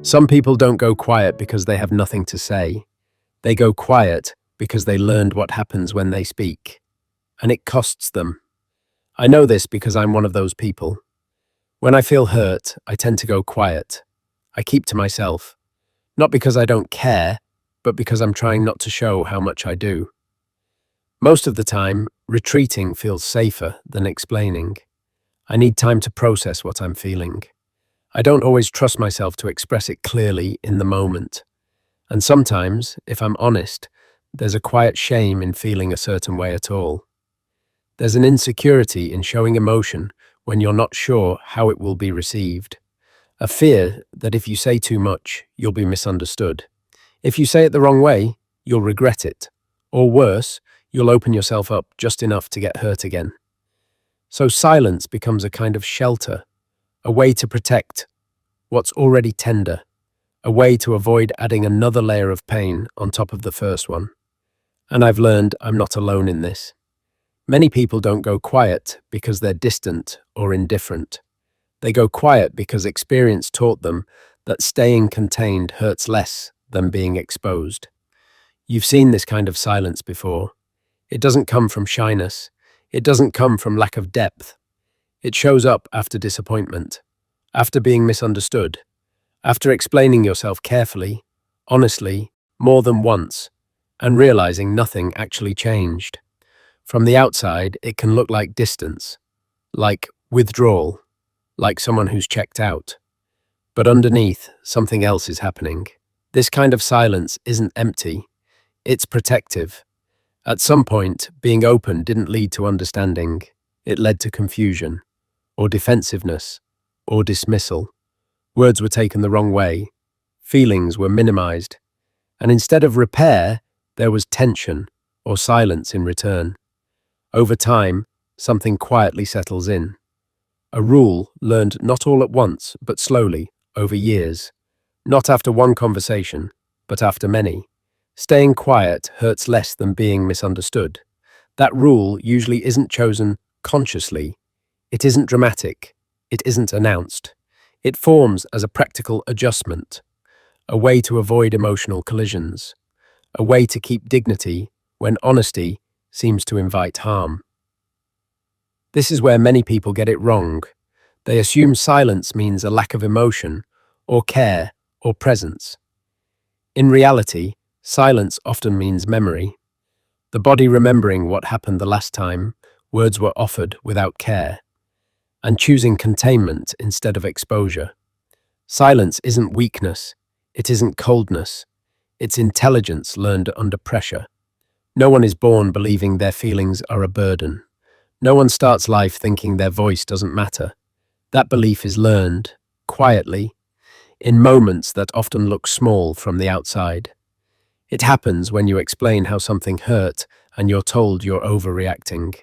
Some people don't go quiet because they have nothing to say. They go quiet because they learned what happens when they speak. And it costs them. I know this because I'm one of those people. When I feel hurt, I tend to go quiet. I keep to myself. Not because I don't care, but because I'm trying not to show how much I do. Most of the time, retreating feels safer than explaining. I need time to process what I'm feeling. I don't always trust myself to express it clearly in the moment. And sometimes, if I'm honest, there's a quiet shame in feeling a certain way at all. There's an insecurity in showing emotion when you're not sure how it will be received. A fear that if you say too much, you'll be misunderstood. If you say it the wrong way, you'll regret it. Or worse, you'll open yourself up just enough to get hurt again. So silence becomes a kind of shelter, a way to protect what's already tender, a way to avoid adding another layer of pain on top of the first one. And I've learned I'm not alone in this. Many people don't go quiet because they're distant or indifferent. They go quiet because experience taught them that staying contained hurts less than being exposed. You've seen this kind of silence before. It doesn't come from shyness. It doesn't come from lack of depth. It shows up after disappointment, after being misunderstood, after explaining yourself carefully, honestly, more than once, and realizing nothing actually changed. From the outside, it can look like distance, like withdrawal, like someone who's checked out. But underneath, something else is happening. This kind of silence isn't empty. It's protective. At some point, being open didn't lead to understanding. It led to confusion, or defensiveness, or dismissal. Words were taken the wrong way. Feelings were minimized. And instead of repair, there was tension, or silence in return. Over time, something quietly settles in. A rule learned not all at once, but slowly, over years. Not after one conversation, but after many. Staying quiet hurts less than being misunderstood. That rule usually isn't chosen consciously. It isn't dramatic. It isn't announced. It forms as a practical adjustment, a way to avoid emotional collisions, a way to keep dignity when honesty seems to invite harm. This is where many people get it wrong. They assume silence means a lack of emotion, or care, or presence. In reality, silence often means memory. The body remembering what happened the last time words were offered without care, and choosing containment instead of exposure. Silence isn't weakness. It isn't coldness. It's intelligence learned under pressure. No one is born believing their feelings are a burden. No one starts life thinking their voice doesn't matter. That belief is learned, quietly, in moments that often look small from the outside. It happens when you explain how something hurt and you're told you're overreacting.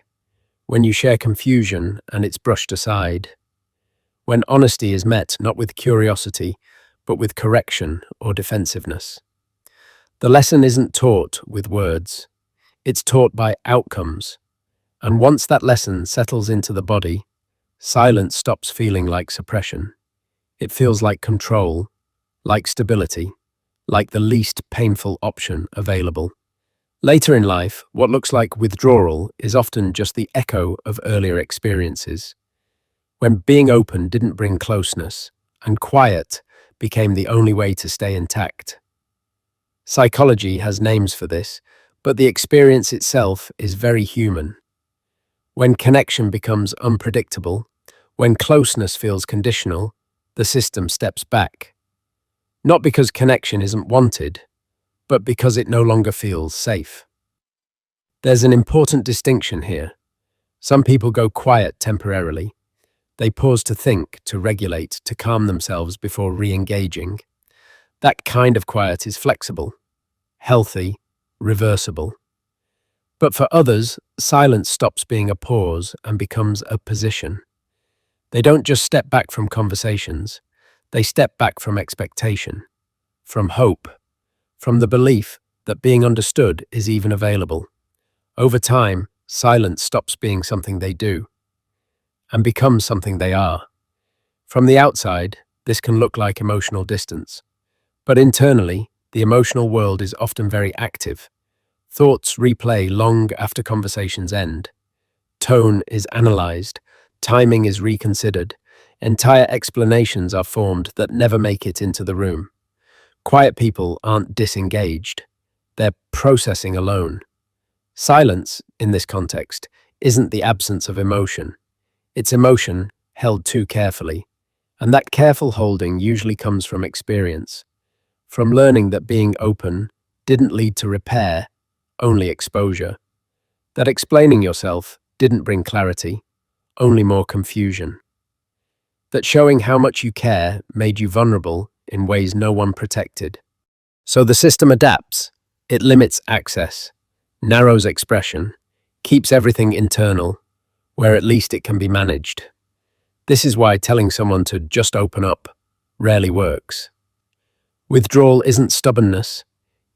When you share confusion and it's brushed aside. When honesty is met not with curiosity, but with correction or defensiveness. The lesson isn't taught with words. It's taught by outcomes. And once that lesson settles into the body, silence stops feeling like suppression. It feels like control, like stability, like the least painful option available. Later in life, what looks like withdrawal is often just the echo of earlier experiences, when being open didn't bring closeness, and quiet became the only way to stay intact. Psychology has names for this, but the experience itself is very human. When connection becomes unpredictable, when closeness feels conditional, the system steps back. Not because connection isn't wanted, but because it no longer feels safe. There's an important distinction here. Some people go quiet temporarily. They pause to think, to regulate, to calm themselves before re-engaging. That kind of quiet is flexible, healthy, reversible. But for others, silence stops being a pause and becomes a position. They don't just step back from conversations. They step back from expectation, from hope, from the belief that being understood is even available. Over time, silence stops being something they do and becomes something they are. From the outside, this can look like emotional distance, But internally, the emotional world is often very active. Thoughts replay long after conversations end. Tone is analyzed, timing is reconsidered, entire explanations are formed that never make it into the room. Quiet people aren't disengaged, they're processing alone. Silence, in this context, isn't the absence of emotion. It's emotion held too carefully. And that careful holding usually comes from experience, from learning that being open didn't lead to repair, only exposure. That explaining yourself didn't bring clarity, only more confusion. That showing how much you care made you vulnerable in ways no one protected. So the system adapts. It limits access, narrows expression, keeps everything internal, where at least it can be managed. This is why telling someone to just open up rarely works. Withdrawal isn't stubbornness.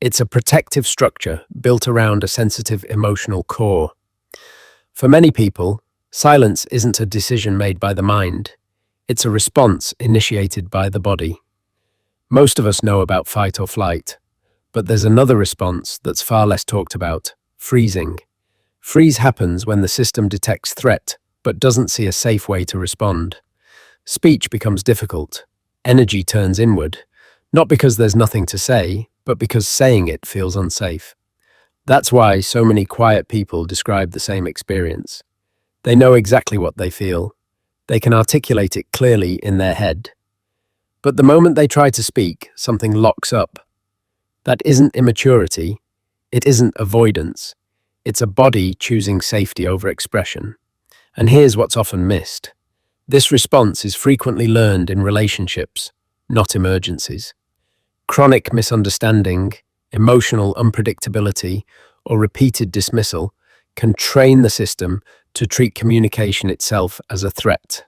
It's a protective structure built around a sensitive emotional core. For many people, silence isn't a decision made by the mind. It's a response initiated by the body. Most of us know about fight or flight, but there's another response that's far less talked about: freezing. Freeze happens when the system detects threat, but doesn't see a safe way to respond. Speech becomes difficult. Energy turns inward, not because there's nothing to say, but because saying it feels unsafe. That's why so many quiet people describe the same experience. They know exactly what they feel. They can articulate it clearly in their head. But the moment they try to speak, something locks up. That isn't immaturity. It isn't avoidance. It's a body choosing safety over expression. And here's what's often missed. This response is frequently learned in relationships, not emergencies. Chronic misunderstanding, emotional unpredictability, or repeated dismissal can train the system to treat communication itself as a threat.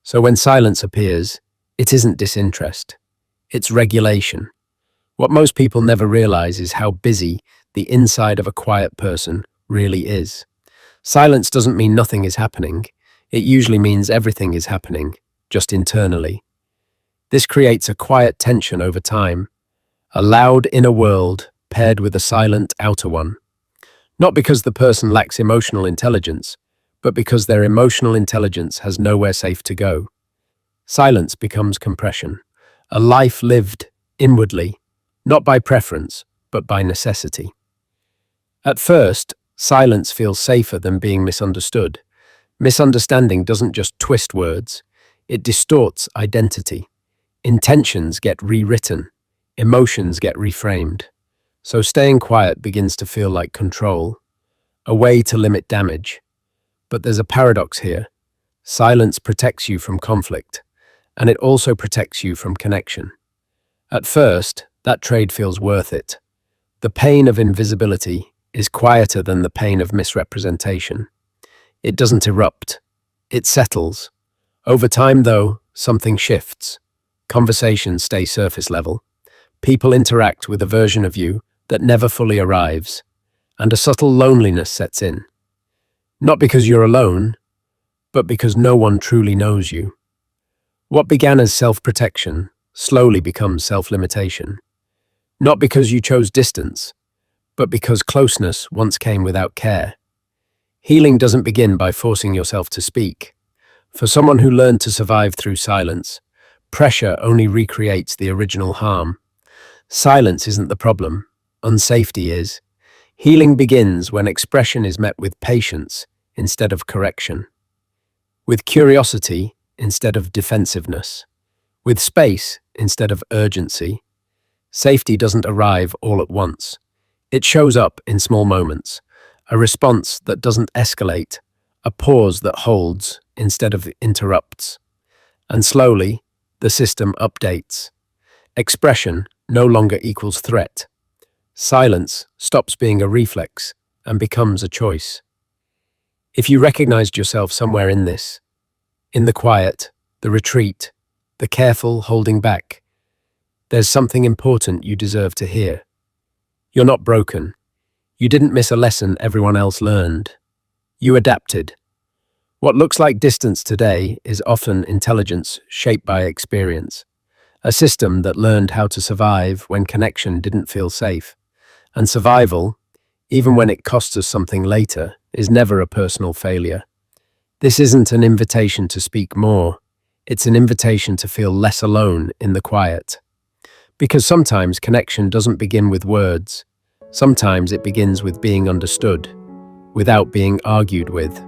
So when silence appears, it isn't disinterest, it's regulation. What most people never realize is how busy the inside of a quiet person really is. Silence doesn't mean nothing is happening. It usually means everything is happening, just internally. This creates a quiet tension over time, a loud inner world paired with a silent outer one. Not because the person lacks emotional intelligence, but because their emotional intelligence has nowhere safe to go. Silence becomes compression, a life lived inwardly, not by preference, but by necessity. At first, silence feels safer than being misunderstood. Misunderstanding doesn't just twist words, it distorts identity. Intentions get rewritten, emotions get reframed. So staying quiet begins to feel like control, a way to limit damage. But there's a paradox here. Silence protects you from conflict, and it also protects you from connection. At first, that trade feels worth it. The pain of invisibility is quieter than the pain of misrepresentation. It doesn't erupt, it settles. Over time, though, something shifts. Conversations stay surface level. People interact with a version of you that never fully arrives, and a subtle loneliness sets in. Not because you're alone, but because no one truly knows you. What began as self-protection slowly becomes self-limitation. Not because you chose distance, but because closeness once came without care. Healing doesn't begin by forcing yourself to speak. For someone who learned to survive through silence, pressure only recreates the original harm. Silence isn't the problem, unsafety is. Healing begins when expression is met with patience instead of correction, with curiosity instead of defensiveness, with space instead of urgency. Safety doesn't arrive all at once. It shows up in small moments, a response that doesn't escalate, a pause that holds instead of interrupts. And slowly, the system updates. Expression no longer equals threat. Silence stops being a reflex and becomes a choice. If you recognized yourself somewhere in this, in the quiet, the retreat, the careful holding back, there's something important you deserve to hear. You're not broken. You didn't miss a lesson everyone else learned. You adapted. What looks like distance today is often intelligence shaped by experience. A system that learned how to survive when connection didn't feel safe. And survival, even when it costs us something later, is never a personal failure. This isn't an invitation to speak more. It's an invitation to feel less alone in the quiet. Because sometimes connection doesn't begin with words. Sometimes it begins with being understood, without being argued with.